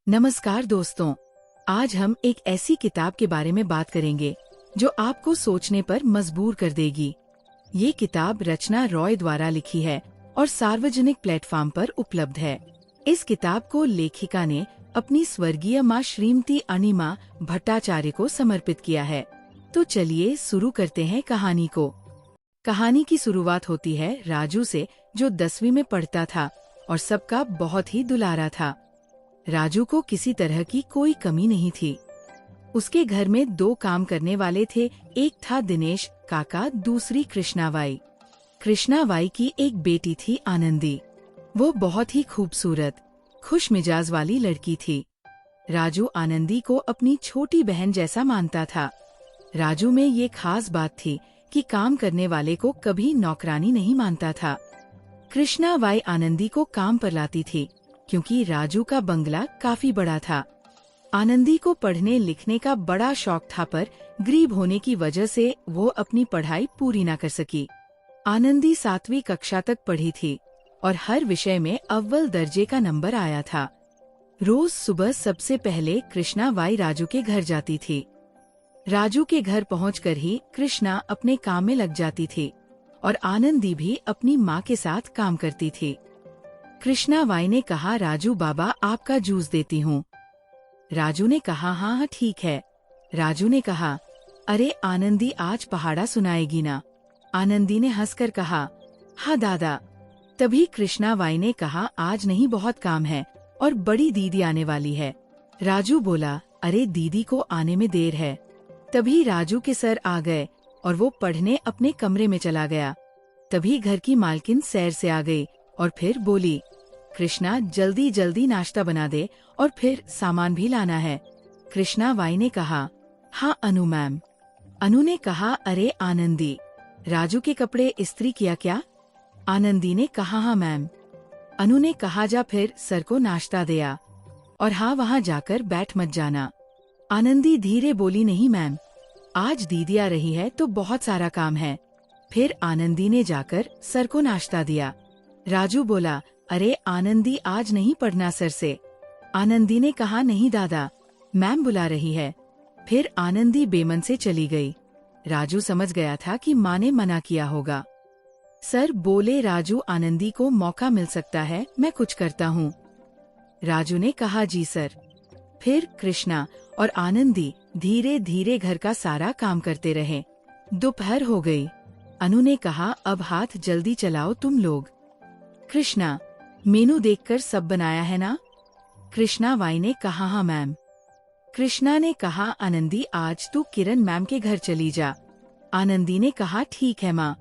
नमस्कार दोस्तों, आज हम एक ऐसी किताब के बारे में बात करेंगे जो आपको सोचने पर मजबूर कर देगी। ये किताब रचना रॉय द्वारा लिखी है और सार्वजनिक प्लेटफॉर्म पर उपलब्ध है। इस किताब को लेखिका ने अपनी स्वर्गीय माँ श्रीमती अनिमा भट्टाचार्य को समर्पित किया है। तो चलिए शुरू करते हैं कहानी को। कहानी की शुरुआत होती है राजू से, जो 10वीं में पढ़ता था और सबका बहुत ही दुलारा था। राजू को किसी तरह की कोई कमी नहीं थी। उसके घर में 2 काम करने वाले थे, एक था दिनेश काका, दूसरी कृष्णाबाई। कृष्णाबाई की एक बेटी थी आनंदी। वो बहुत ही खूबसूरत, खुश मिजाज वाली लड़की थी। राजू आनंदी को अपनी छोटी बहन जैसा मानता था। राजू में ये खास बात थी कि काम करने वाले को कभी नौकरानी नहीं मानता था। कृष्णाबाई आनंदी को काम पर लाती थी क्योंकि राजू का बंगला काफी बड़ा था। आनंदी को पढ़ने लिखने का बड़ा शौक था, पर गरीब होने की वजह से वो अपनी पढ़ाई पूरी न कर सकी। आनंदी 7वीं कक्षा तक पढ़ी थी और हर विषय में अव्वल दर्जे का नंबर आया था। रोज सुबह सबसे पहले कृष्णाबाई राजू के घर जाती थी। राजू के घर पहुंचकर ही कृष्णा अपने काम में लग जाती थी और आनंदी भी अपनी माँ के साथ काम करती थी। कृष्णाबाई ने कहा, राजू बाबा आपका जूस देती हूँ। राजू ने कहा, हाँ हाँ ठीक है। राजू ने कहा, अरे आनंदी आज पहाड़ा सुनाएगी ना? आनंदी ने हंसकर कहा, हाँ दादा। तभी कृष्णाबाई ने कहा, आज नहीं, बहुत काम है और बड़ी दीदी आने वाली है। राजू बोला, अरे दीदी को आने में देर है। तभी राजू के सर आ गए और वो पढ़ने अपने कमरे में चला गया। तभी घर की मालकिन सैर से आ गई और फिर बोली, कृष्णा जल्दी जल्दी नाश्ता बना दे और फिर सामान भी लाना है। कृष्णाबाई ने कहा, हाँ अनु मैम। अनु ने कहा, अरे आनंदी, राजू के कपड़े इस्त्री किया क्या? आनंदी ने कहा, हाँ मैम। अनु ने कहा, जा फिर सर को नाश्ता दे आ, और हाँ वहाँ जाकर बैठ मत जाना। आनंदी धीरे बोली, नहीं मैम, आज दीदी आ रही है तो बहुत सारा काम है। फिर आनंदी ने जाकर सर को नाश्ता दिया। राजू बोला, अरे आनंदी आज नहीं पढ़ना सर से। आनंदी ने कहा, नहीं दादा, मैम बुला रही है। फिर आनंदी बेमन से चली गई। राजू समझ गया था कि माँ ने मना किया होगा। सर बोले, राजू आनंदी को मौका मिल सकता है, मैं कुछ करता हूँ। राजू ने कहा, जी सर। फिर कृष्णा और आनंदी धीरे धीरे घर का सारा काम करते रहे। दोपहर हो गई। अनु ने कहा, अब हाथ जल्दी चलाओ तुम लोग। कृष्णा, मेनू देखकर सब बनाया है ना? कृष्णाबाई ने कहा, हाँ मैम। कृष्णा ने कहा, आनंदी आज तू किरण मैम के घर चली जा। आनंदी ने कहा, ठीक है माँ।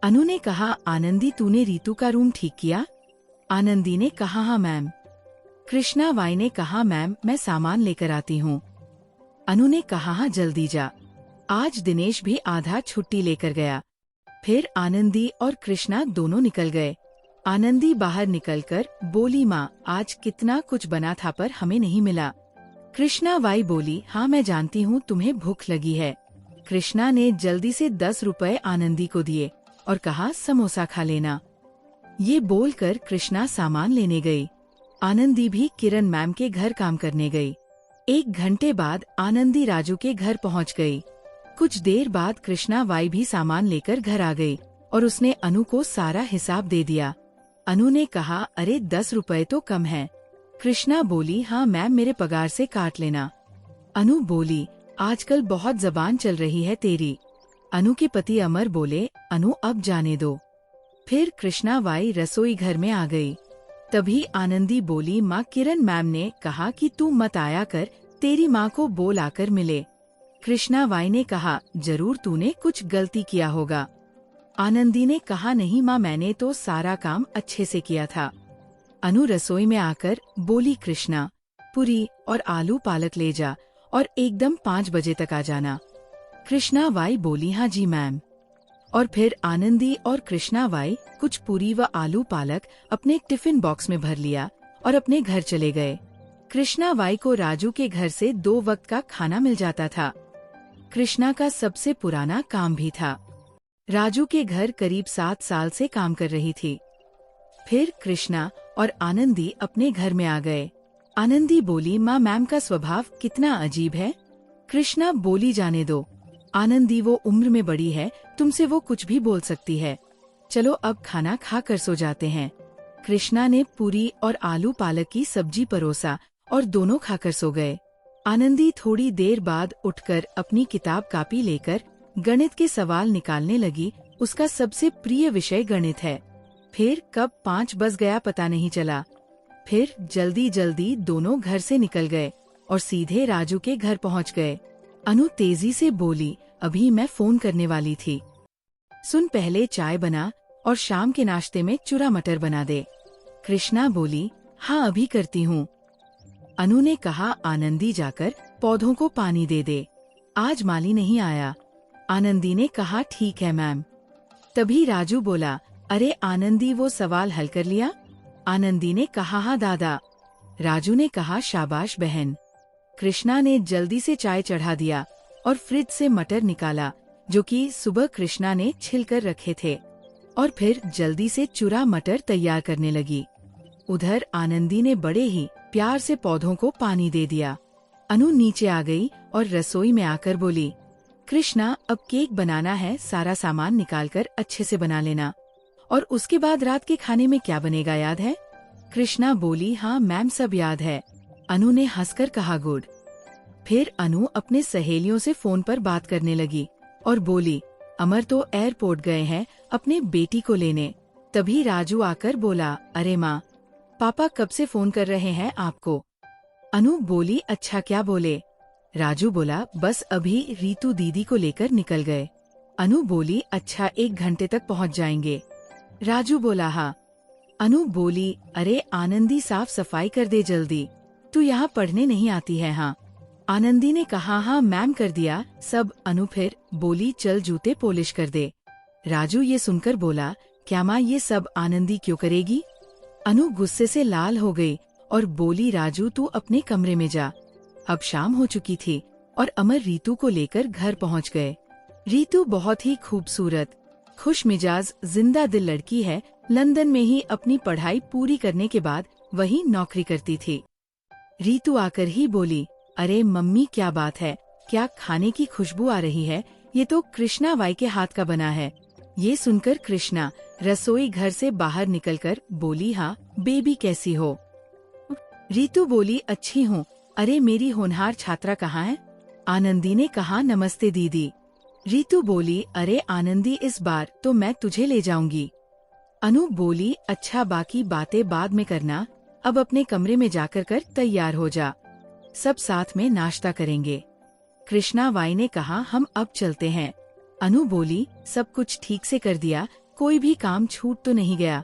अनु ने कहा, आनंदी तूने रीतू का रूम ठीक किया? आनंदी ने कहा, हाँ मैम। कृष्णाबाई ने कहा, मैम मैं सामान लेकर आती हूँ। अनु ने कहा, हाँ जल्दी जा। आज दिनेश भी आधा छुट्टी लेकर गया। फिर आनंदी और कृष्णा दोनों निकल गए। आनंदी बाहर निकलकर बोली, माँ आज कितना कुछ बना था पर हमें नहीं मिला। कृष्णाबाई बोली, हाँ मैं जानती हूँ तुम्हें भूख लगी है। कृष्णा ने जल्दी से 10 रुपए आनंदी को दिए और कहा, समोसा खा लेना। ये बोलकर कृष्णा सामान लेने गई। आनंदी भी किरण मैम के घर काम करने गई। 1 घंटे बाद आनंदी राजू के घर पहुँच गई। कुछ देर बाद कृष्णाबाई भी सामान लेकर घर आ गई और उसने अनु को सारा हिसाब दे दिया। अनु ने कहा, अरे 10 रुपए तो कम है। कृष्णा बोली, हाँ मैम मेरे पगार से काट लेना। अनु बोली, आजकल बहुत जबान चल रही है तेरी। अनु के पति अमर बोले, अनु अब जाने दो। फिर कृष्णाबाई रसोई घर में आ गई। तभी आनंदी बोली, माँ किरण मैम ने कहा कि तू मत आया कर, तेरी माँ को बोल आकर मिले। कृष्णाबाई ने कहा, जरूर तूने कुछ गलती किया होगा। आनंदी ने कहा, नहीं माँ मैंने तो सारा काम अच्छे से किया था। अनु रसोई में आकर बोली, कृष्णा पूरी और आलू पालक ले जा और एकदम 5 बजे तक आ जाना। कृष्णाबाई बोली, हाँ जी मैम। और फिर आनंदी और कृष्णाबाई कुछ पूरी व आलू पालक अपने टिफिन बॉक्स में भर लिया और अपने घर चले गए। कृष्णाबाई को राजू के घर से 2 वक्त का खाना मिल जाता था। कृष्णा का सबसे पुराना काम भी था। राजू के घर करीब 7 साल से काम कर रही थी। फिर कृष्णा और आनंदी अपने घर में आ गए। आनंदी बोली, माँ मैम का स्वभाव कितना अजीब है। कृष्णा बोली, जाने दो आनंदी, वो उम्र में बड़ी है, तुमसे वो कुछ भी बोल सकती है। चलो अब खाना खा कर सो जाते हैं। कृष्णा ने पूरी और आलू पालक की सब्जी परोसा और दोनों खाकर सो गए। आनंदी थोड़ी देर बाद उठकर अपनी किताब कापी लेकर गणित के सवाल निकालने लगी। उसका सबसे प्रिय विषय गणित है। फिर कब 5 बज गया पता नहीं चला। फिर जल्दी जल्दी दोनों घर से निकल गए और सीधे राजू के घर पहुंच गए। अनु तेजी से बोली, अभी मैं फोन करने वाली थी। सुन, पहले चाय बना और शाम के नाश्ते में चूरा मटर बना दे। कृष्णा बोली, हाँ अभी करती हूँ। अनु ने कहा, आनंदी जाकर पौधों को पानी दे दे, आज माली नहीं आया। आनंदी ने कहा, ठीक है मैम। तभी राजू बोला, अरे आनंदी, वो सवाल हल कर लिया? आनंदी ने कहा, हाँ दादा। राजू ने कहा, शाबाश बहन। कृष्णा ने जल्दी से चाय चढ़ा दिया और फ्रिज से मटर निकाला जो कि सुबह कृष्णा ने छिलकर रखे थे, और फिर जल्दी से चूरा मटर तैयार करने लगी। उधर आनंदी ने बड़े ही प्यार से पौधों को पानी दे दिया। अनु नीचे आ गई और रसोई में आकर बोली, कृष्णा अब केक बनाना है, सारा सामान निकालकर अच्छे से बना लेना। और उसके बाद रात के खाने में क्या बनेगा याद है? कृष्णा बोली, हाँ मैम सब याद है। अनु ने हंसकर कहा, गुड। फिर अनु अपने सहेलियों से फोन पर बात करने लगी और बोली, अमर तो एयरपोर्ट गए हैं अपने बेटी को लेने। तभी राजू आकर बोला, अरे माँ, पापा कब से फोन कर रहे हैं आपको? अनु बोली, अच्छा क्या बोले? राजू बोला, बस अभी रीतू दीदी को लेकर निकल गए। अनु बोली, अच्छा 1 घंटे तक पहुँच जाएंगे। राजू बोला, हाँ। अनु बोली, अरे आनंदी साफ सफाई कर दे जल्दी, तू यहाँ पढ़ने नहीं आती है? हाँ। आनंदी ने कहा, हाँ मैम कर दिया सब। अनु फिर बोली, चल जूते पॉलिश कर दे। राजू ये सुनकर बोला, क्या माँ ये सब आनंदी क्यों करेगी? अनु गुस्से से लाल हो गई और बोली, राजू तू अपने कमरे में जा। अब शाम हो चुकी थी और अमर रीतू को लेकर घर पहुँच गए। रीतू बहुत ही खूबसूरत, खुश मिजाज, जिंदा दिल लड़की है। लंदन में ही अपनी पढ़ाई पूरी करने के बाद वही नौकरी करती थी। रीतू आकर ही बोली, अरे मम्मी क्या बात है, क्या खाने की खुशबू आ रही है? ये तो कृष्णा वाई के हाथ का बना है। ये सुनकर कृष्णा रसोई घर से बाहर निकलकर बोली, हाँ बेबी कैसी हो? रीतू बोली, अच्छी हूँ। अरे मेरी होनहार छात्रा कहाँ है? आनंदी ने कहा, नमस्ते दीदी। रीतू बोली, अरे आनंदी इस बार तो मैं तुझे ले जाऊंगी। अनु बोली, अच्छा बाकी बातें बाद में करना, अब अपने कमरे में जाकर कर तैयार हो जा, सब साथ में नाश्ता करेंगे। कृष्णा वाई ने कहा, हम अब चलते हैं। अनु बोली, सब कुछ ठीक से कर दिया, कोई भी काम छूट तो नहीं गया?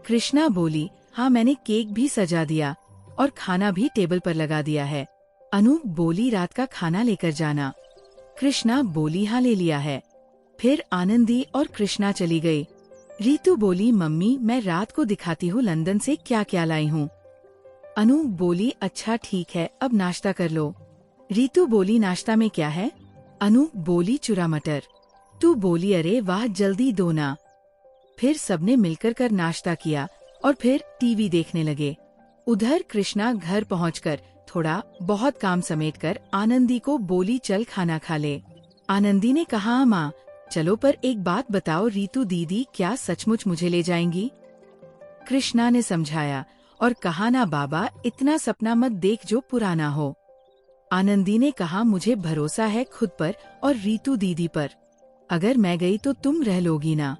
कृष्णा बोली, हाँ मैंने केक भी सजा दिया और खाना भी टेबल पर लगा दिया है। अनु बोली, रात का खाना लेकर जाना। कृष्णा बोली, हाँ ले लिया है। फिर आनंदी और कृष्णा चली गई। रीतू बोली, मम्मी मैं रात को दिखाती हूँ लंदन से क्या क्या लाई हूँ। अनु बोली, अच्छा ठीक है, अब नाश्ता कर लो। रीतू बोली, नाश्ता में क्या है? अनु बोली, चूरा मटर। तू बोली, अरे वाह जल्दी दो ना। फिर सबने मिलकर कर नाश्ता किया और फिर टीवी देखने लगे। उधर कृष्णा घर पहुंचकर थोड़ा बहुत काम समेटकर आनंदी को बोली, चल खाना खा ले। आनंदी ने कहा, माँ चलो, पर एक बात बताओ, रीतू दीदी क्या सचमुच मुझे ले जाएंगी? कृष्णा ने समझाया और कहा, ना बाबा, इतना सपना मत देख जो पुराना हो। आनंदी ने कहा, मुझे भरोसा है खुद पर और रीतू दीदी पर, अगर मैं गई तो तुम रह लोगी ना?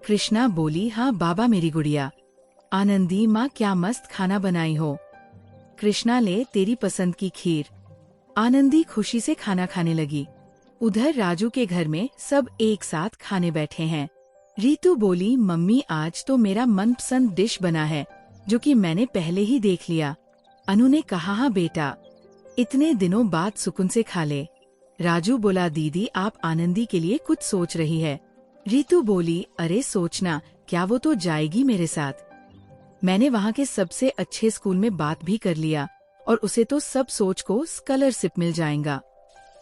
कृष्णा बोली, हाँ बाबा मेरी गुड़िया। आनंदी, माँ क्या मस्त खाना बनाई हो। कृष्णा, ले तेरी पसंद की खीर। आनंदी खुशी से खाना खाने लगी। उधर राजू के घर में सब एक साथ खाने बैठे हैं। रीतू बोली, मम्मी आज तो मेरा मनपसंद डिश बना है जो कि मैंने पहले ही देख लिया। अनु ने कहा, हाँ बेटा, इतने दिनों बाद सुकून से खा ले। राजू बोला, दीदी आप आनंदी के लिए कुछ सोच रही है। रीतू बोली, अरे सोचना क्या, वो तो जाएगी मेरे साथ। मैंने वहाँ के सबसे अच्छे स्कूल में बात भी कर लिया और उसे तो सब सोच को स्कॉलरशिप मिल जाएगा।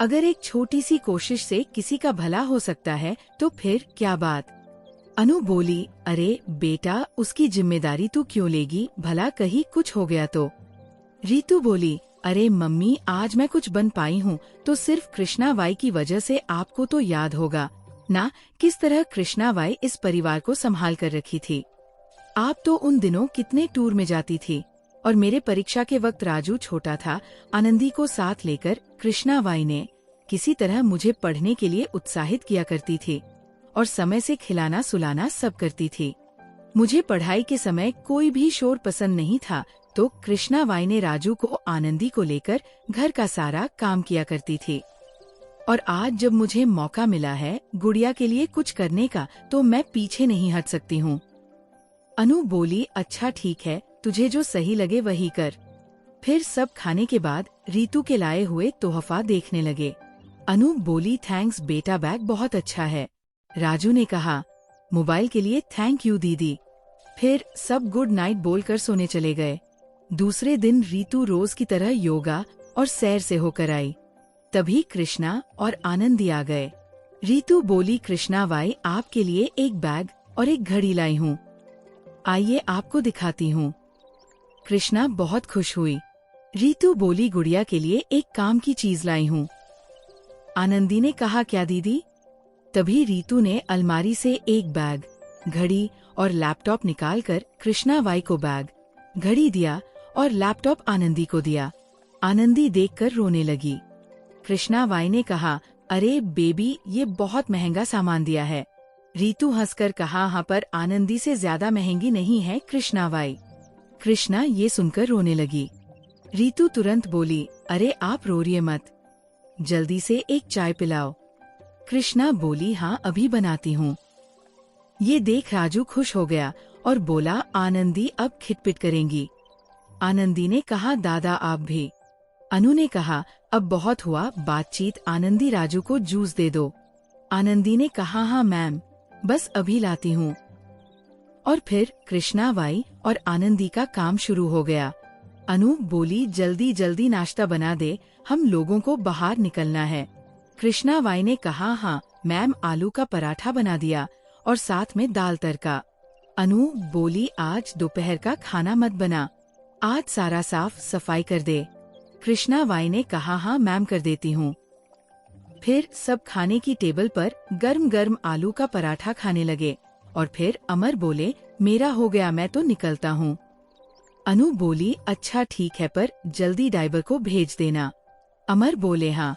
अगर एक छोटी सी कोशिश से किसी का भला हो सकता है तो फिर क्या बात। अनु बोली, अरे बेटा उसकी जिम्मेदारी तू क्यों लेगी, भला कहीं कुछ हो गया तो। रीतू बोली, अरे मम्मी, आज मैं कुछ बन पाई हूँ तो सिर्फ कृष्णा बाई की वजह से। आपको तो याद होगा ना किस तरह कृष्णा बाई इस परिवार को संभाल कर रखी थी। आप तो उन दिनों कितने टूर में जाती थी, और मेरे परीक्षा के वक्त राजू छोटा था, आनंदी को साथ लेकर कृष्णा बाई ने किसी तरह मुझे पढ़ने के लिए उत्साहित किया करती थी और समय से खिलाना सुलाना सब करती थी। मुझे पढ़ाई के समय कोई भी शोर पसंद नहीं था, तो कृष्णा बाई ने राजू को आनंदी को लेकर घर का सारा काम किया करती थी। और आज जब मुझे मौका मिला है गुड़िया के लिए कुछ करने का, तो मैं पीछे नहीं हट सकती हूँ। अनु बोली, अच्छा ठीक है, तुझे जो सही लगे वही कर। फिर सब खाने के बाद रीतू के लाए हुए तोहफा देखने लगे। अनु बोली, थैंक्स बेटा, बैग बहुत अच्छा है। राजू ने कहा, मोबाइल के लिए थैंक यू दीदी। फिर सब गुड नाइट बोलकर सोने चले गए। दूसरे दिन रीतू रोज की तरह योगा और सैर से होकर आई। तभी कृष्णा और आनंदी आ गए। रीतू बोली, कृष्णा बाई, आपके लिए एक बैग और एक घड़ी लाई हूँ, आइए आपको दिखाती हूँ। कृष्णा बहुत खुश हुई। रीतू बोली, गुड़िया के लिए एक काम की चीज लाई हूँ। आनंदी ने कहा, क्या दीदी? तभी रीतू ने अलमारी से एक बैग, घड़ी और लैपटॉप निकालकर कृष्णा बाई को बैग, घड़ी दिया और लैपटॉप आनंदी को दिया। आनंदी देखकर रोने लगी। कृष्णा बाई ने कहा, अरे बेबी, ये बहुत महंगा सामान दिया है। रीतू हंसकर कहा, हाँ, पर आनंदी से ज्यादा महंगी नहीं है कृष्णा बाई। कृष्णा ये सुनकर रोने लगी। रीतू तुरंत बोली, अरे आप रोइए मत, जल्दी से एक चाय पिलाओ। कृष्णा बोली, हाँ अभी बनाती हूँ। ये देख राजू खुश हो गया और बोला, आनंदी अब खिटपिट करेंगी। आनंदी ने कहा, दादा आप भी। अनु ने कहा, अब बहुत हुआ बातचीत, आनंदी राजू को जूस दे दो। आनंदी ने कहा, हाँ मैम, बस अभी लाती हूँ। और फिर कृष्णा बाई और आनंदी का काम शुरू हो गया। अनु बोली, जल्दी जल्दी नाश्ता बना दे, हम लोगों को बाहर निकलना है। कृष्णा बाई ने कहा, हाँ मैम, आलू का पराठा बना दिया और साथ में दाल तड़का। अनु बोली, आज दोपहर का खाना मत बना, आज सारा साफ सफाई कर दे। कृष्णा बाई ने कहा, हाँ मैम कर देती हूँ। फिर सब खाने की टेबल पर गर्म गर्म आलू का पराठा खाने लगे और फिर अमर बोले, मेरा हो गया, मैं तो निकलता हूँ। अनु बोली, अच्छा ठीक है, पर जल्दी ड्राइवर को भेज देना। अमर बोले, हाँ।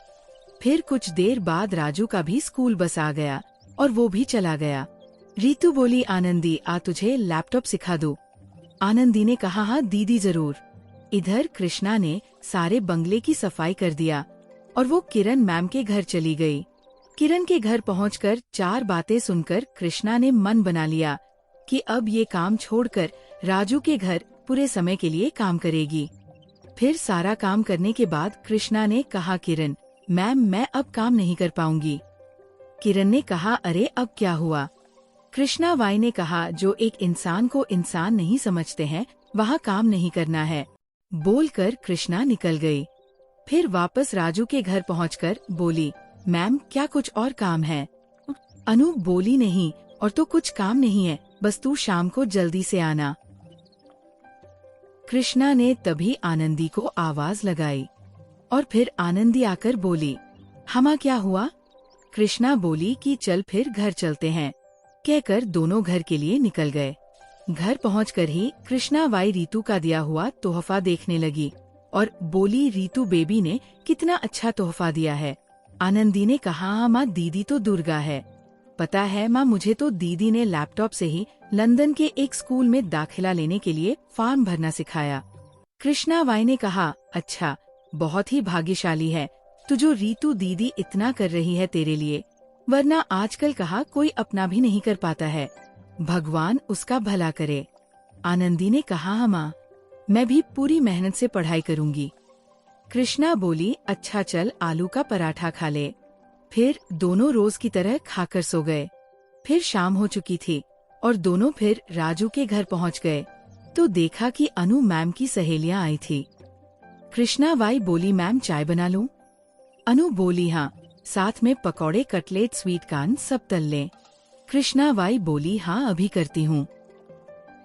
फिर कुछ देर बाद राजू का भी स्कूल बस आ गया और वो भी चला गया। रीतू बोली, आनंदी आ, तुझे लैपटॉप सिखा दूं। आनंदी ने कहा, हाँ दीदी जरूर। इधर कृष्णा ने सारे बंगले की सफाई कर दिया और वो किरण मैम के घर चली गई। किरण के घर पहुंचकर 4 बातें सुनकर कृष्णा ने मन बना लिया कि अब ये काम छोड़कर राजू के घर पूरे समय के लिए काम करेगी। फिर सारा काम करने के बाद कृष्णा ने कहा, किरण मैम, मैं अब काम नहीं कर पाऊंगी। किरण ने कहा, अरे अब क्या हुआ? कृष्णा बाई ने कहा, जो एक इंसान को इंसान नहीं समझते हैं वहाँ काम नहीं करना है। बोलकर कृष्णा निकल गई। फिर वापस राजू के घर पहुंचकर बोली, मैम क्या कुछ और काम है? अनु बोली, नहीं, और तो कुछ काम नहीं है, बस तू शाम को जल्दी से आना। कृष्णा ने तभी आनंदी को आवाज लगाई और फिर आनंदी आकर बोली, हमा क्या हुआ? कृष्णा बोली कि चल फिर घर चलते हैं। कहकर दोनों घर के लिए निकल गए। घर पहुंचकर ही कृष्णा बाई रीतू का दिया हुआ तोहफा देखने लगी और बोली, रीतू बेबी ने कितना अच्छा तोहफा दिया है। आनंदी ने कहा, हाँ माँ, दीदी तो दुर्गा है। पता है माँ, मुझे तो दीदी ने लैपटॉप से ही लंदन के एक स्कूल में दाखिला लेने के लिए फॉर्म भरना सिखाया। कृष्णा बाई ने कहा, अच्छा, बहुत ही भाग्यशाली है तू जो रीतू दीदी इतना कर रही है तेरे लिए, वरना आजकल कहा कोई अपना भी नहीं कर पाता है। भगवान उसका भला करे। आनंदी ने कहा, हाँ माँ, मैं भी पूरी मेहनत से पढ़ाई करूंगी। कृष्णा बोली, अच्छा चल आलू का पराठा खा ले। फिर दोनों रोज की तरह खाकर सो गए। फिर शाम हो चुकी थी और दोनों फिर राजू के घर पहुंच गए तो देखा कि अनु मैम की सहेलियां आई थी। कृष्णा बाई बोली, मैम चाय बना लूं? अनु बोली, हाँ, साथ में पकौड़े, कटलेट, स्वीट कॉर्न सब तल लें। कृष्णा बाई बोली, हाँ अभी करती हूँ।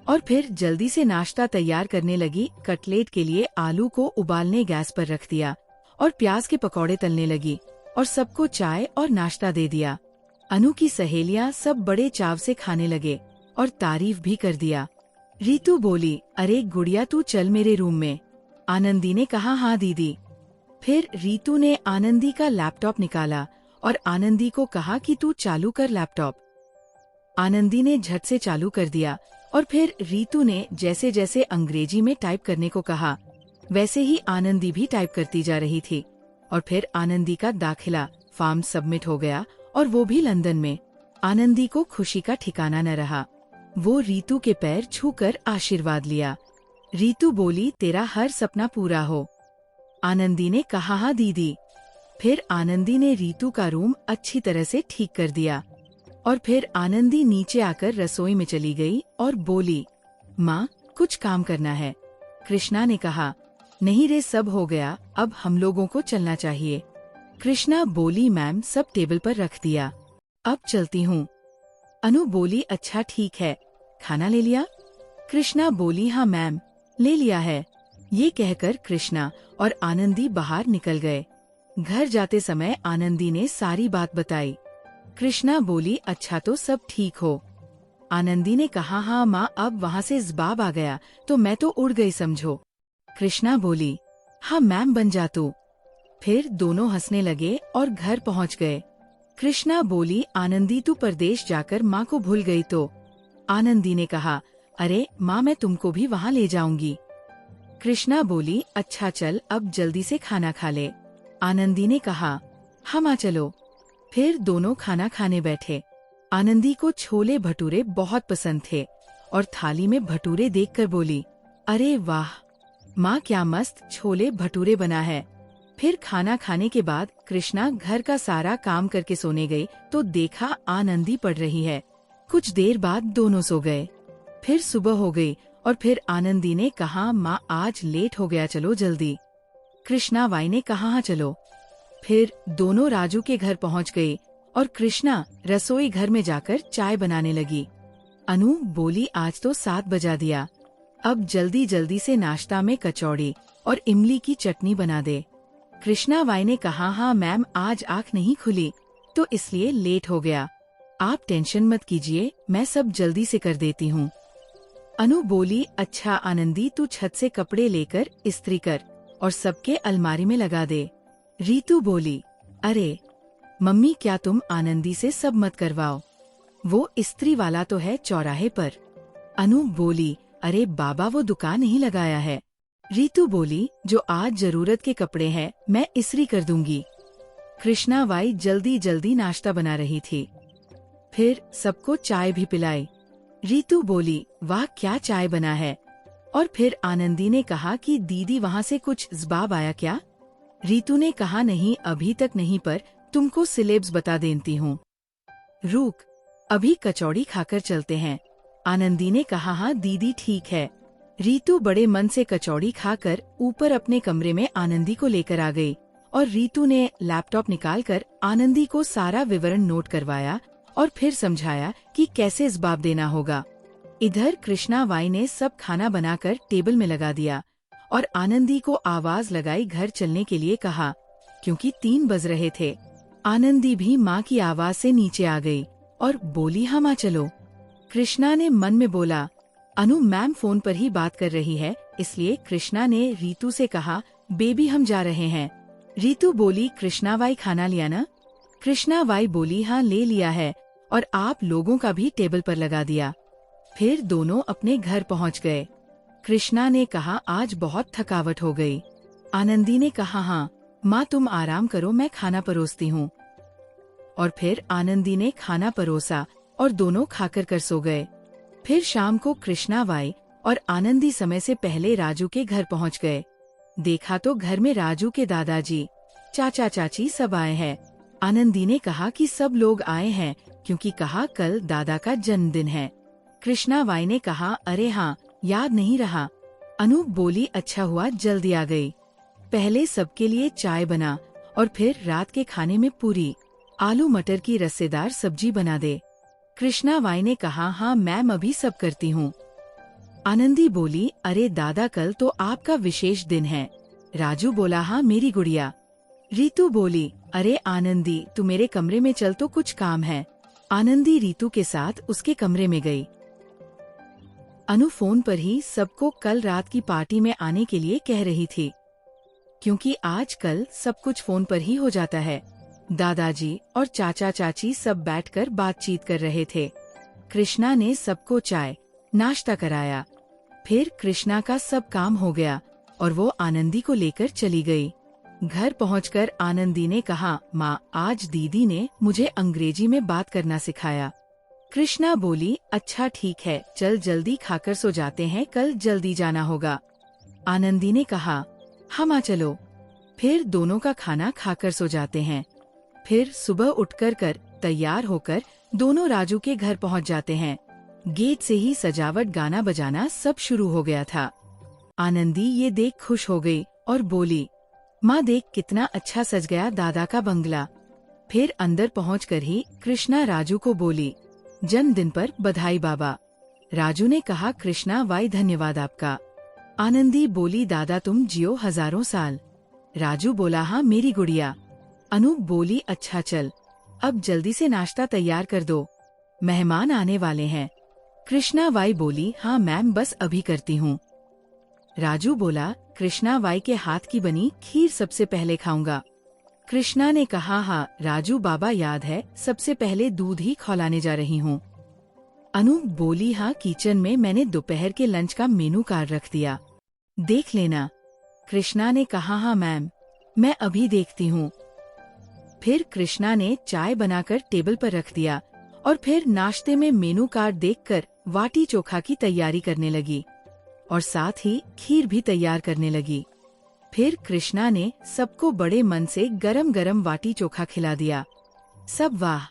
और फिर जल्दी से नाश्ता तैयार करने लगी। कटलेट के लिए आलू को उबालने गैस पर रख दिया और प्याज के पकौड़े तलने लगी और सबको चाय और नाश्ता दे दिया। अनु की सहेलियां सब बड़े चाव से खाने लगे और तारीफ भी कर दिया। रीतू बोली, अरे गुड़िया तू चल मेरे रूम में। आनंदी ने कहा, हाँ दीदी। फिर रीतू ने आनंदी का लैपटॉप निकाला और आनंदी को कहा कि तू चालू कर लैपटॉप। आनंदी ने झट से चालू कर दिया और फिर रीतू ने जैसे जैसे अंग्रेजी में टाइप करने को कहा वैसे ही आनंदी भी टाइप करती जा रही थी। और फिर आनंदी का दाखिला फॉर्म सबमिट हो गया और वो भी लंदन में। आनंदी को खुशी का ठिकाना न रहा। वो रीतू के पैर छूकर आशीर्वाद लिया। रीतू बोली, तेरा हर सपना पूरा हो। आनंदी ने कहा, हाँ दीदी। फिर आनंदी ने रीतू का रूम अच्छी तरह से ठीक कर दिया और फिर आनंदी नीचे आकर रसोई में चली गई और बोली, माँ कुछ काम करना है। कृष्णा ने कहा, नहीं रे, सब हो गया, अब हम लोगों को चलना चाहिए। कृष्णा बोली, मैम सब टेबल पर रख दिया, अब चलती हूँ। अनु बोली, अच्छा ठीक है, खाना ले लिया? कृष्णा बोली, हाँ मैम ले लिया है। ये कहकर कृष्णा और आनंदी बाहर निकल गए। घर जाते समय आनंदी ने सारी बात बताई। कृष्णा बोली, अच्छा तो सब ठीक हो। आनंदी ने कहा, हाँ माँ, अब वहाँ से ज़बाब आ गया तो मैं तो उड़ गई समझो। कृष्णा बोली, हाँ मैम बन जा तू। फिर दोनों हंसने लगे और घर पहुँच गए। कृष्णा बोली, आनंदी तू परदेश जाकर माँ को भूल गई तो? आनंदी ने कहा, अरे माँ मैं तुमको भी वहाँ ले जाऊंगी। कृष्णा बोली, अच्छा चल अब जल्दी से खाना खा ले। आनंदी ने कहा, हाँ माँ चलो। फिर दोनों खाना खाने बैठे। आनंदी को छोले भटूरे बहुत पसंद थे और थाली में भटूरे देखकर बोली, अरे वाह माँ क्या मस्त छोले भटूरे बना है। फिर खाना खाने के बाद कृष्णा घर का सारा काम करके सोने गई तो देखा आनंदी पढ़ रही है। कुछ देर बाद दोनों सो गए। फिर सुबह हो गई और फिर आनंदी ने कहा, माँ आज लेट हो गया, चलो जल्दी। कृष्णा वाई ने कहा, हाँ चलो। फिर दोनों राजू के घर पहुँच गई और कृष्णा रसोई घर में जाकर चाय बनाने लगी। अनु बोली, आज तो 7 बजा दिया, अब जल्दी जल्दी से नाश्ता में कचौड़ी और इमली की चटनी बना दे। कृष्णा वाई ने कहा, हाँ मैम आज आँख नहीं खुली तो इसलिए लेट हो गया, आप टेंशन मत कीजिए, मैं सब जल्दी से कर देती हूँ। अनु बोली, अच्छा आनंदी तू छत से कपड़े लेकर इस्त्री कर और सबके अलमारी में लगा दे। रीतू बोली, अरे मम्मी क्या तुम आनंदी से सब मत करवाओ, वो इस्त्री वाला तो है चौराहे पर। अनु बोली, अरे बाबा वो दुकान नहीं लगाया है। रीतू बोली, जो आज जरूरत के कपड़े हैं मैं इस्त्री कर दूंगी। कृष्णा वाई जल्दी जल्दी नाश्ता बना रही थी। फिर सबको चाय भी पिलाई। रीतू बोली, वाह क्या चाय बना है। और फिर आनंदी ने कहा कि दीदी वहाँ से कुछ जवाब आया क्या? रीतू ने कहा, नहीं अभी तक नहीं, पर तुमको सिलेब्स बता देती हूँ। रुक, अभी कचौड़ी खाकर चलते हैं। आनंदी ने कहा, हाँ दीदी ठीक है। रीतू बड़े मन से कचौड़ी खाकर ऊपर अपने कमरे में आनंदी को लेकर आ गई और रीतू ने लैपटॉप निकालकर आनंदी को सारा विवरण नोट करवाया और फिर समझाया कि कैसे जवाब देना होगा। इधर कृष्णा वाई ने सब खाना बनाकर टेबल में लगा दिया और आनंदी को आवाज लगाई घर चलने के लिए कहा, क्योंकि 3 बज रहे थे। आनंदी भी माँ की आवाज से नीचे आ गई और बोली, हाँ माँ चलो। कृष्णा ने मन में बोला, अनु मैम फोन पर ही बात कर रही है, इसलिए कृष्णा ने रीतू से कहा, बेबी हम जा रहे हैं। रीतू बोली, कृष्णा वाई खाना लिया ना? कृष्णा वाई बोली, हाँ ले लिया है और आप लोगों का भी टेबल पर लगा दिया। फिर दोनों अपने घर पहुंच गए। कृष्णा ने कहा, आज बहुत थकावट हो गई। आनंदी ने कहा, हाँ माँ तुम आराम करो, मैं खाना परोसती हूँ। और फिर आनंदी ने खाना परोसा और दोनों खाकर कर सो गए। फिर शाम को कृष्णा वाई और आनंदी समय से पहले राजू के घर पहुंच गए। देखा तो घर में राजू के दादाजी, चाचा चाची सब आए हैं। आनंदी ने कहा कि सब लोग आए हैं क्योंकि कहा कल दादा का जन्मदिन है। कृष्णा वाई ने कहा, अरे हाँ याद नहीं रहा। अनूप बोली, अच्छा हुआ जल्दी आ गई। पहले सबके लिए चाय बना और फिर रात के खाने में पूरी आलू मटर की रस्सेदार सब्जी बना दे। कृष्णा वाई ने कहा, हाँ मैम अभी सब करती हूँ। आनंदी बोली, अरे दादा कल तो आपका विशेष दिन है। राजू बोला, हाँ मेरी गुड़िया। रीतू बोली, अरे आनंदी तू मेरे कमरे में चल, तो कुछ काम है। आनंदी रीतू के साथ उसके कमरे में गई। अनु फोन पर ही सबको कल रात की पार्टी में आने के लिए कह रही थी, क्योंकि आजकल सब कुछ फोन पर ही हो जाता है। दादाजी और चाचा चाची सब बैठकर बातचीत कर रहे थे। कृष्णा ने सबको चाय नाश्ता कराया। फिर कृष्णा का सब काम हो गया और वो आनंदी को लेकर चली गई। घर पहुंचकर आनंदी ने कहा, माँ आज दीदी ने मुझे अंग्रेजी में बात करना सिखाया। कृष्णा बोली, अच्छा ठीक है, चल जल्दी खाकर सो जाते हैं, कल जल्दी जाना होगा। आनंदी ने कहा, हाँ माँ चलो। फिर दोनों का खाना खाकर सो जाते हैं। फिर सुबह उठकर तैयार होकर दोनों राजू के घर पहुंच जाते हैं। गेट से ही सजावट, गाना बजाना सब शुरू हो गया था। आनंदी ये देख खुश हो गई और बोली, माँ देख कितना अच्छा सज गया दादा का बंगला। फिर अंदर पहुंचकर ही कृष्णा राजू को बोली, जन्मदिन पर बधाई बाबा। राजू ने कहा, कृष्णा भाई धन्यवाद आपका। आनंदी बोली, दादा तुम जियो हजारों साल। राजू बोला, हाँ मेरी गुड़िया। अनूप बोली, अच्छा चल अब जल्दी से नाश्ता तैयार कर दो, मेहमान आने वाले हैं। कृष्णा बाई बोली, हाँ मैम बस अभी करती हूँ। राजू बोला, कृष्णा बाई के हाथ की बनी खीर सबसे पहले खाऊंगा। कृष्णा ने कहा, हाँ राजू बाबा याद है, सबसे पहले दूध ही खौलाने जा रही हूँ। अनूप बोली, हाँ किचन में मैंने दोपहर के लंच का मेनू कार्ड रख दिया, देख लेना। कृष्णा ने कहा, हाँ मैम मैं अभी देखती हूँ। फिर कृष्णा ने चाय बनाकर टेबल पर रख दिया और फिर नाश्ते में मेनू कार्ड देखकर वाटी चोखा की तैयारी करने लगी और साथ ही खीर भी तैयार करने लगी। फिर कृष्णा ने सबको बड़े मन से गरम गरम वाटी चोखा खिला दिया। सब वाह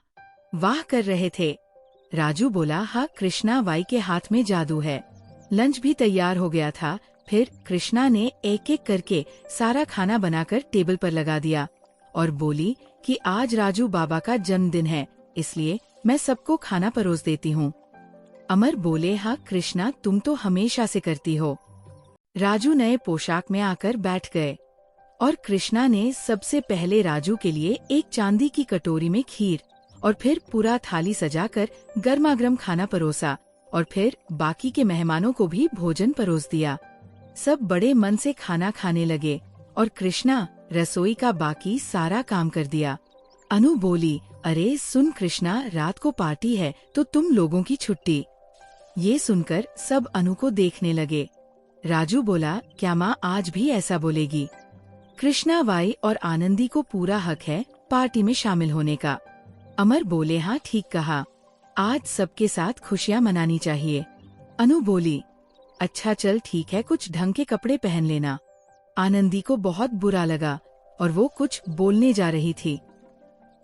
वाह कर रहे थे। राजू बोला, हाँ कृष्णा बाई के हाथ में जादू है। लंच भी तैयार हो गया था। फिर कृष्णा ने एक एक करके सारा खाना बनाकर टेबल पर लगा दिया और बोली कि आज राजू बाबा का जन्मदिन है, इसलिए मैं सबको खाना परोस देती हूँ। अमर बोले, हाँ कृष्णा तुम तो हमेशा से करती हो। राजू नए पोशाक में आकर बैठ गए और कृष्णा ने सबसे पहले राजू के लिए एक चांदी की कटोरी में खीर और फिर पूरा थाली सजाकर गर्मागर्म खाना परोसा और फिर बाकी के मेहमानों को भी भोजन परोस दिया। सब बड़े मन से खाना खाने लगे और कृष्णा रसोई का बाकी सारा काम कर दिया। अनु बोली, अरे सुन कृष्णा, रात को पार्टी है तो तुम लोगों की छुट्टी। ये सुनकर सब अनु को देखने लगे। राजू बोला, क्या माँ आज भी ऐसा बोलेगी? कृष्णा बाई और आनंदी को पूरा हक है पार्टी में शामिल होने का। अमर बोले, हाँ ठीक कहा, आज सबके साथ खुशियाँ मनानी चाहिए। अनु बोली, अच्छा चल ठीक है, कुछ ढंग के कपड़े पहन लेना। आनंदी को बहुत बुरा लगा और वो कुछ बोलने जा रही थी।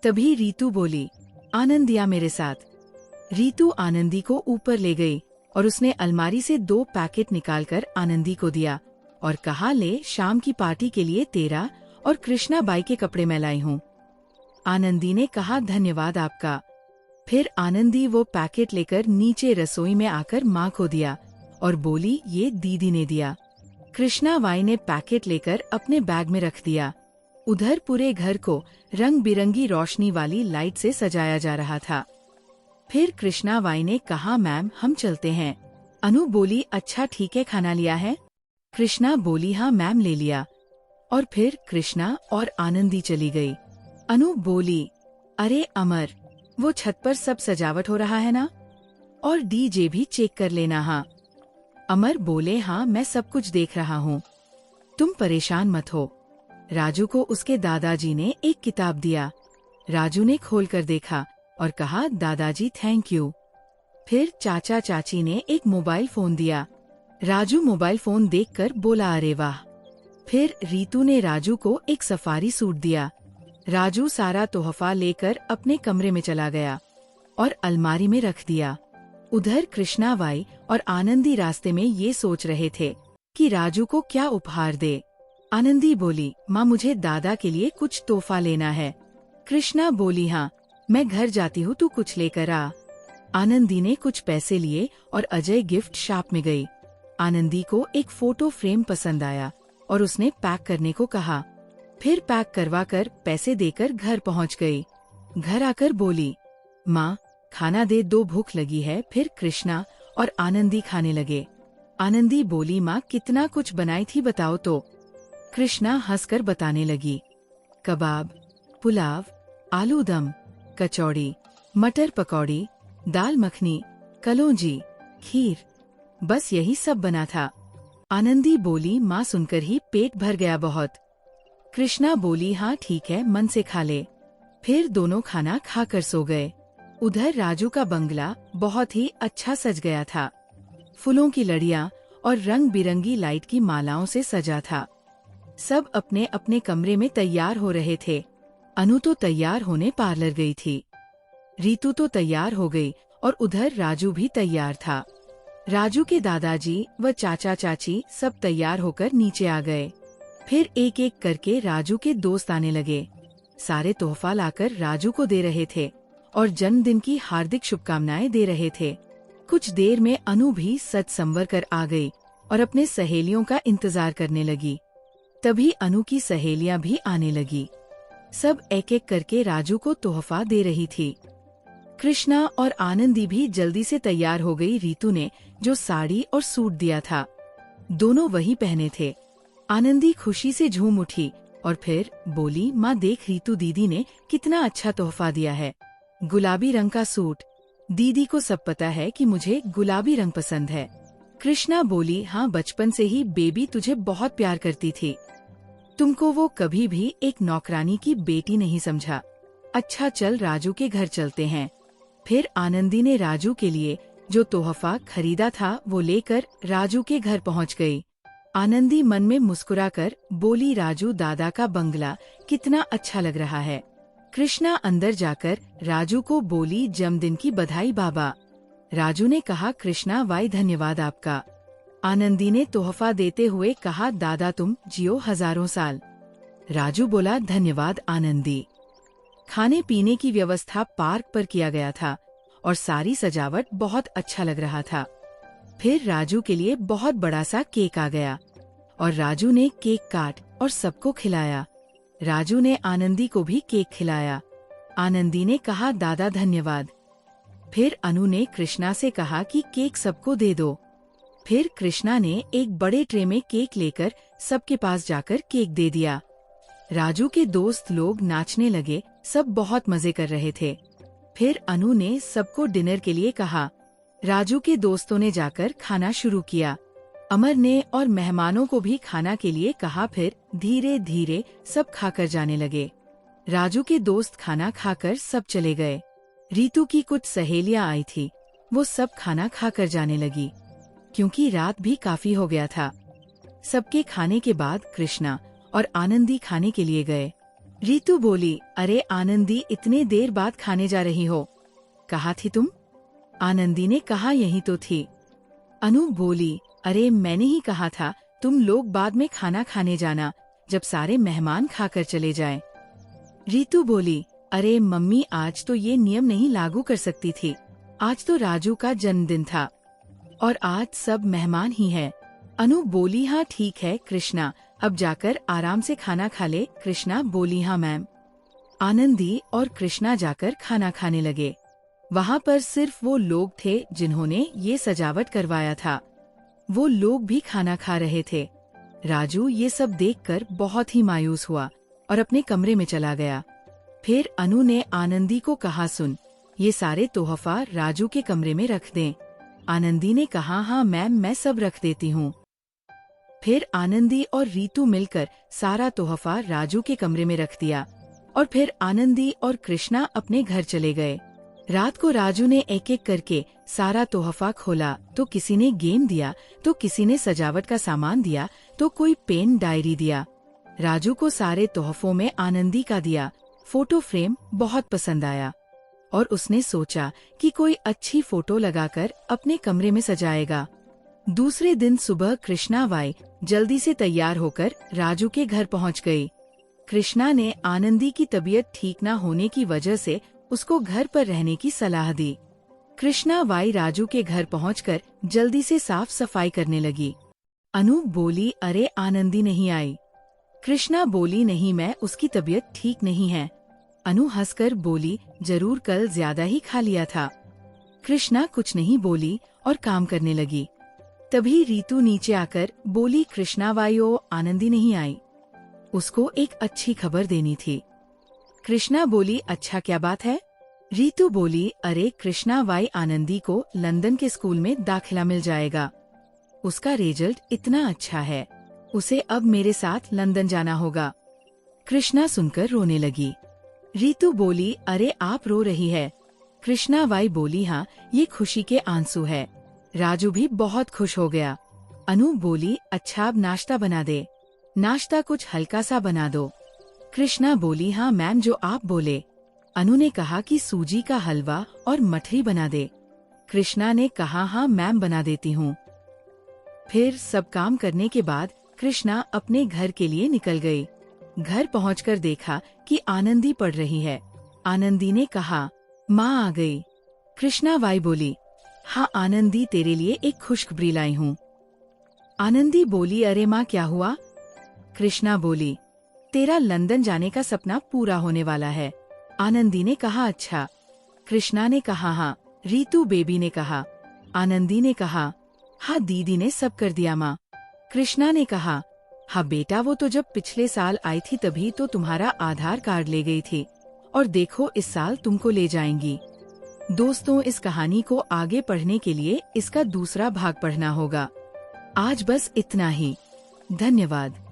तभी रीतू बोली, आनंदिया मेरे साथ। रीतू आनंदी को ऊपर ले गई और उसने अलमारी से 2 पैकेट निकालकर आनंदी को दिया और कहा, ले शाम की पार्टी के लिए तेरा और कृष्णा बाई के कपड़े मैं लाई हूँ। आनंदी ने कहा, धन्यवाद आपका। फिर आनंदी वो पैकेट लेकर नीचे रसोई में आकर माँ को दिया और बोली, ये दीदी ने दिया। कृष्णा बाई ने पैकेट लेकर अपने बैग में रख दिया। उधर पूरे घर को रंग बिरंगी रोशनी वाली लाइट से सजाया जा रहा था। फिर कृष्णा बाई ने कहा, मैम हम चलते हैं। अनु बोली, अच्छा ठीक है, खाना लिया है? कृष्णा बोली, हाँ मैम ले लिया। और फिर कृष्णा और आनंदी चली गई। अनु बोली, अरे अमर, वो छत पर सब सजावट हो रहा है ना, और डीजे भी चेक कर लेना। हाँ। अमर बोले, हाँ मैं सब कुछ देख रहा हूँ, तुम परेशान मत हो। राजू को उसके दादाजी ने एक किताब दिया। राजू ने खोलकर देखा और कहा, दादाजी थैंक यू। फिर चाचा चाची ने एक मोबाइल फोन दिया। राजू मोबाइल फोन देखकर बोला, अरे वाह। फिर रीतू ने राजू को एक सफारी सूट दिया। राजू सारा तोहफा लेकर अपने कमरे में चला गया और अलमारी में रख दिया। उधर कृष्णा बाई और आनंदी रास्ते में ये सोच रहे थे कि राजू को क्या उपहार दे। आनंदी बोली, माँ मुझे दादा के लिए कुछ तोहफा लेना है। कृष्णा बोली, हाँ मैं घर जाती हूँ, तू कुछ लेकर आ। आनंदी ने कुछ पैसे लिए और अजय गिफ्ट शॉप में गई आनंदी को एक फोटो फ्रेम पसंद आया और उसने पैक करने को कहा। फिर पैक करवा कर पैसे देकर घर पहुंच गई। घर आकर बोली, माँ खाना दे दो, भूख लगी है। फिर कृष्णा और आनंदी खाने लगे। आनंदी बोली, माँ कितना कुछ बनाई थी बताओ तो। कृष्णा हंसकर बताने लगी, कबाब, पुलाव, आलू दम, कचौड़ी, मटर पकौड़ी, दाल मखनी, कलौंजी, खीर, बस यही सब बना था। आनंदी बोली, माँ सुनकर ही पेट भर गया बहुत। कृष्णा बोली, हाँ ठीक है, मन से खा ले। फिर दोनों खाना खाकर सो गए। उधर राजू का बंगला बहुत ही अच्छा सज गया था। फूलों की लड़ियां और रंग बिरंगी लाइट की मालाओं से सजा था। सब अपने अपने कमरे में तैयार हो रहे थे। अनु तो तैयार होने पार्लर गई थी। रीतू तो तैयार हो गई और उधर राजू भी तैयार था। राजू के दादाजी व चाचा चाची सब तैयार होकर नीचे आ गए। फिर एक एक करके राजू के दोस्त आने लगे। सारे तोहफा लाकर राजू को दे रहे थे और जन्मदिन की हार्दिक शुभकामनाएं दे रहे थे। कुछ देर में अनु भी सज संवर कर आ गई और अपने सहेलियों का इंतजार करने लगी। तभी अनु की सहेलियां भी आने लगी। सब एक एक करके राजू को तोहफा दे रही थी। कृष्णा और आनंदी भी जल्दी से तैयार हो गई। रीतू ने जो साड़ी और सूट दिया था, दोनों वही पहने थे। आनंदी खुशी से झूम उठी और फिर बोली, माँ देख रीतू दीदी ने कितना अच्छा तोहफा दिया है, गुलाबी रंग का सूट। दीदी को सब पता है कि मुझे गुलाबी रंग पसंद है। कृष्णा बोली, हाँ बचपन से ही बेबी तुझे बहुत प्यार करती थी। तुमको वो कभी भी एक नौकरानी की बेटी नहीं समझा। अच्छा चल राजू के घर चलते हैं। फिर आनंदी ने राजू के लिए जो तोहफा खरीदा था वो लेकर राजू के घर पहुंच गई। आनंदी मन में मुस्कुराकर बोली, राजू दादा का बंगला कितना अच्छा लग रहा है। कृष्णा अंदर जाकर राजू को बोली, जन्मदिन की बधाई बाबा। राजू ने कहा, कृष्णा वाई धन्यवाद आपका। आनंदी ने तोहफा देते हुए कहा, दादा तुम जियो हजारों साल। राजू बोला, धन्यवाद आनंदी। खाने पीने की व्यवस्था पार्क पर किया गया था और सारी सजावट बहुत अच्छा लग रहा था। फिर राजू के लिए बहुत बड़ा सा केक आ गया और राजू ने केक काट और सबको खिलाया। राजू ने आनंदी को भी केक खिलाया। आनंदी ने कहा, दादा धन्यवाद। फिर अनु ने कृष्णा से कहा कि केक सबको दे दो। फिर कृष्णा ने एक बड़े ट्रे में केक लेकर सबके पास जाकर केक दे दिया। राजू के दोस्त लोग नाचने लगे, सब बहुत मजे कर रहे थे। फिर अनु ने सबको डिनर के लिए कहा। राजू के दोस्तों ने जाकर खाना शुरू किया। अमर ने और मेहमानों को भी खाना के लिए कहा। फिर धीरे धीरे सब खाकर जाने लगे। राजू के दोस्त खाना खाकर सब चले गए। रीतू की कुछ सहेलियां आई थी, वो सब खाना खाकर जाने लगी क्योंकि रात भी काफी हो गया था। सबके खाने के बाद कृष्णा और आनंदी खाने के लिए गए। रीतू बोली, अरे आनंदी इतने देर बाद खाने जा रही हो, कहाँ थी तुम? आनंदी ने कहा, यही तो थी। अनु बोली, अरे मैंने ही कहा था तुम लोग बाद में खाना खाने जाना जब सारे मेहमान खाकर चले जाएं। रीतू बोली, अरे मम्मी आज तो ये नियम नहीं लागू कर सकती थी, आज तो राजू का जन्मदिन था और आज सब मेहमान ही है। अनु बोली, हाँ ठीक है कृष्णा, अब जाकर आराम से खाना खा ले। कृष्णा बोली, हाँ मैम। आनंदी और कृष्णा जाकर खाना खाने लगे। वहाँ पर सिर्फ वो लोग थे जिन्होंने ये सजावट करवाया था। वो लोग भी खाना खा रहे थे। राजू ये सब देखकर बहुत ही मायूस हुआ और अपने कमरे में चला गया। फिर अनु ने आनंदी को कहा, सुन, ये सारे तोहफा राजू के कमरे में रख दें। आनंदी ने कहा, हाँ मैम मैं सब रख देती हूँ। फिर आनंदी और रीतू मिलकर सारा तोहफा राजू के कमरे में रख दिया और फिर आनंदी और कृष्णा अपने घर चले गए। रात को राजू ने एक एक करके सारा तोहफा खोला, तो किसी ने गेम दिया, तो किसी ने सजावट का सामान दिया, तो कोई पेन डायरी दिया। राजू को सारे तोहफों में आनंदी का दिया फोटो फ्रेम बहुत पसंद आया और उसने सोचा कि कोई अच्छी फोटो लगाकर अपने कमरे में सजाएगा। दूसरे दिन सुबह कृष्णा वाई जल्दी से तैयार होकर राजू के घर पहुंच गई। कृष्णा ने आनंदी की तबीयत ठीक न होने की वजह से उसको घर पर रहने की सलाह दी। कृष्णा बाई राजू के घर पहुंचकर जल्दी से साफ सफाई करने लगी। अनु बोली, अरे आनंदी नहीं आई। कृष्णा बोली, नहीं, मैं उसकी तबीयत ठीक नहीं है। अनु हंसकर बोली, जरूर कल ज्यादा ही खा लिया था। कृष्णा कुछ नहीं बोली और काम करने लगी। तभी रीतू नीचे आकर बोली, कृष्णा बाई, आनंदी नहीं आई, उसको एक अच्छी खबर देनी थी। कृष्णा बोली, अच्छा क्या बात है? रीतू बोली, अरे कृष्णा बाई, आनंदी को लंदन के स्कूल में दाखिला मिल जाएगा। उसका रिजल्ट इतना अच्छा है, उसे अब मेरे साथ लंदन जाना होगा। कृष्णा सुनकर रोने लगी। रीतू बोली, अरे आप रो रही है? कृष्णा बाई बोली, हाँ, ये खुशी के आंसू है। राजू भी बहुत खुश हो गया। अनु बोली, अच्छा अब नाश्ता बना दे। नाश्ता कुछ हल्का सा बना दो। कृष्णा बोली, हाँ मैम, जो आप बोले। अनु ने कहा कि सूजी का हलवा और मठरी बना दे। कृष्णा ने कहा, हाँ मैम, बना देती हूँ। फिर सब काम करने के बाद कृष्णा अपने घर के लिए निकल गई। घर पहुंचकर देखा कि आनंदी पढ़ रही है। आनंदी ने कहा, माँ आ गई। कृष्णा बाई बोली, हाँ आनंदी, तेरे लिए एक खुशखबरी लाई हूँ। आनंदी बोली, अरे माँ, क्या हुआ? कृष्णा बोली, तेरा लंदन जाने का सपना पूरा होने वाला है। आनंदी ने कहा, अच्छा। कृष्णा ने कहा, हाँ। रीतू बेबी ने कहा। आनंदी ने कहा, हाँ दीदी ने सब कर दिया माँ। कृष्णा ने कहा, हाँ बेटा, वो तो जब पिछले साल आई थी तभी तो तुम्हारा आधार कार्ड ले गई थी, और देखो इस साल तुमको ले जाएंगी। दोस्तों, इस कहानी को आगे पढ़ने के लिए इसका दूसरा भाग पढ़ना होगा। आज बस इतना ही। धन्यवाद।